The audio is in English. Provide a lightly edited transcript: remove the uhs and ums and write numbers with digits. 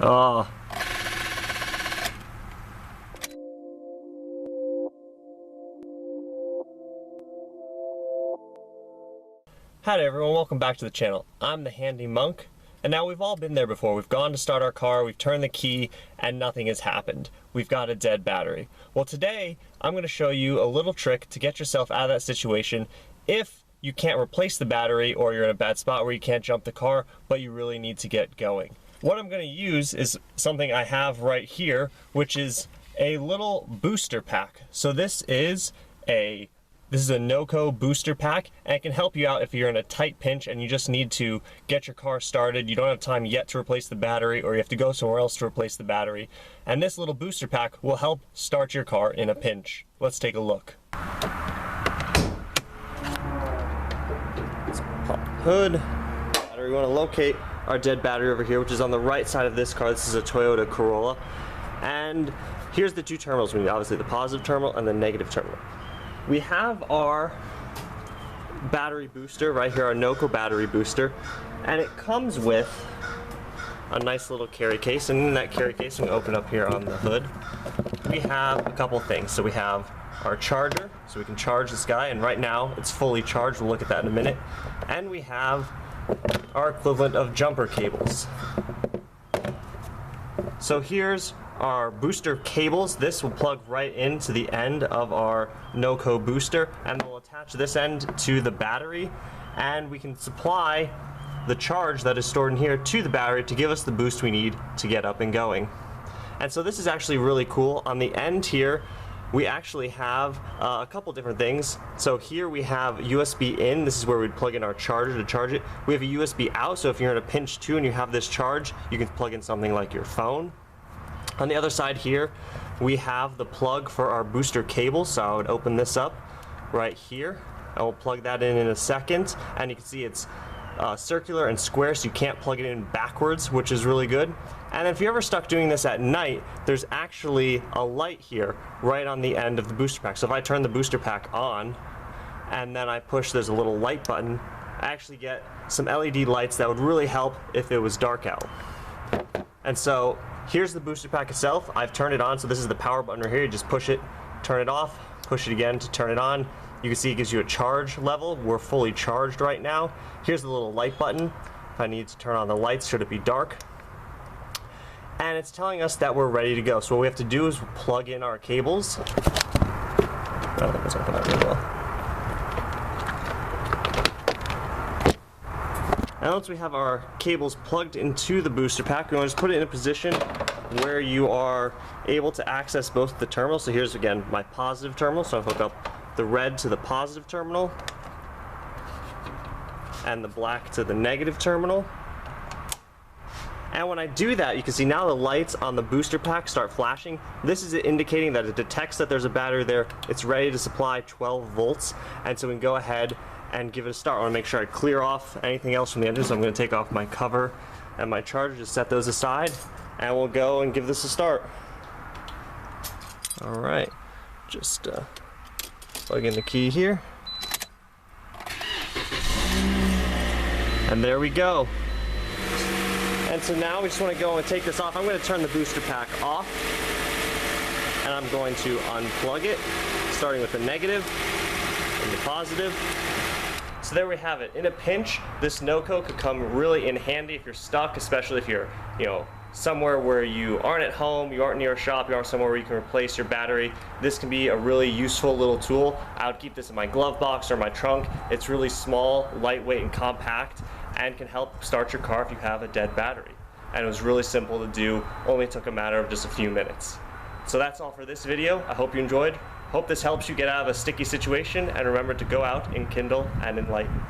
Oh. Hi there everyone, welcome back to the channel. I'm the Handy Monk, and now we've all been there before. We've gone to start our car, we've turned the key, and nothing has happened. We've got a dead battery. Well, today I'm going to show you a little trick to get yourself out of that situation if you can't replace the battery or you're in a bad spot where you can't jump the car, but you really need to get going. What I'm going to use is something I have right here, which is a little booster pack. So this is a NOCO booster pack, and it can help you out if you're in a tight pinch and you just need to get your car started. You don't have time yet to replace the battery, or you have to go somewhere else to replace the battery. And this little booster pack will help start your car in a pinch. Let's take a look. Let's pop the hood. We want to locate our dead battery over here, which is on the right side of this car. This is a Toyota Corolla. And here's the two terminals we need, obviously the positive terminal and the negative terminal. We have our battery booster right here, our NOCO battery booster, and it comes with a nice little carry case, and in that carry case, we open up here on the hood, we have a couple things. So we have our charger, so we can charge this guy, and right now it's fully charged. We'll look at that in a minute. And we have our equivalent of jumper cables. So here's our booster cables. This will plug right into the end of our NOCO booster, and we'll attach this end to the battery, and we can supply the charge that is stored in here to the battery to give us the boost we need to get up and going. And so this is actually really cool. On the end here we actually have a couple different things. So here we have USB in. This is where we'd plug in our charger to charge it. We have a USB out, so if you're in a pinch too and you have this charge, you can plug in something like your phone. On the other side here, we have the plug for our booster cable. So I would open this up right here. I will plug that in a second, and you can see it's circular and square, so you can't plug it in backwards, which is really good. And if you're ever stuck doing this at night, there's actually a light here right on the end of the booster pack. So if I turn the booster pack on and then I push, there's a little light button, I actually get some LED lights that would really help if it was dark out. And so here's the booster pack itself. I've turned it on, so this is the power button right here. You just push it, turn it off, push it again to turn it on. You can see it gives you a charge level. We're fully charged right now. Here's the little light button. If I need to turn on the lights, should it be dark. And it's telling us that we're ready to go. So what we have to do is plug in our cables. I don't think it's open that really well. And once we have our cables plugged into the booster pack, we want to just put it in a position where you are able to access both the terminals. So here's again my positive terminal, so I'll hook up the red to the positive terminal and the black to the negative terminal. And when I do that, you can see now the lights on the booster pack start flashing. This is indicating that it detects that there's a battery there. It's ready to supply 12 volts, and so we can go ahead and give it a start. I want to make sure I clear off anything else from the engine, so I'm going to take off my cover and my charger, just set those aside, and we'll go and give this a start. Alright, just plug in the key here. And there we go. And so now we just want to go and take this off. I'm going to turn the booster pack off, and I'm going to unplug it, starting with the negative and the positive. So there we have it. In a pinch, this NOCO could come really in handy if you're stuck, especially if you're, somewhere where you aren't at home, you aren't near a shop, you aren't somewhere where you can replace your battery. This can be a really useful little tool. I would keep this in my glove box or my trunk. It's really small, lightweight, and compact, and can help start your car if you have a dead battery. And it was really simple to do, only took a matter of just a few minutes. So that's all for this video. I hope you enjoyed. Hope this helps you get out of a sticky situation, and remember to go out, enkindle, and enlighten.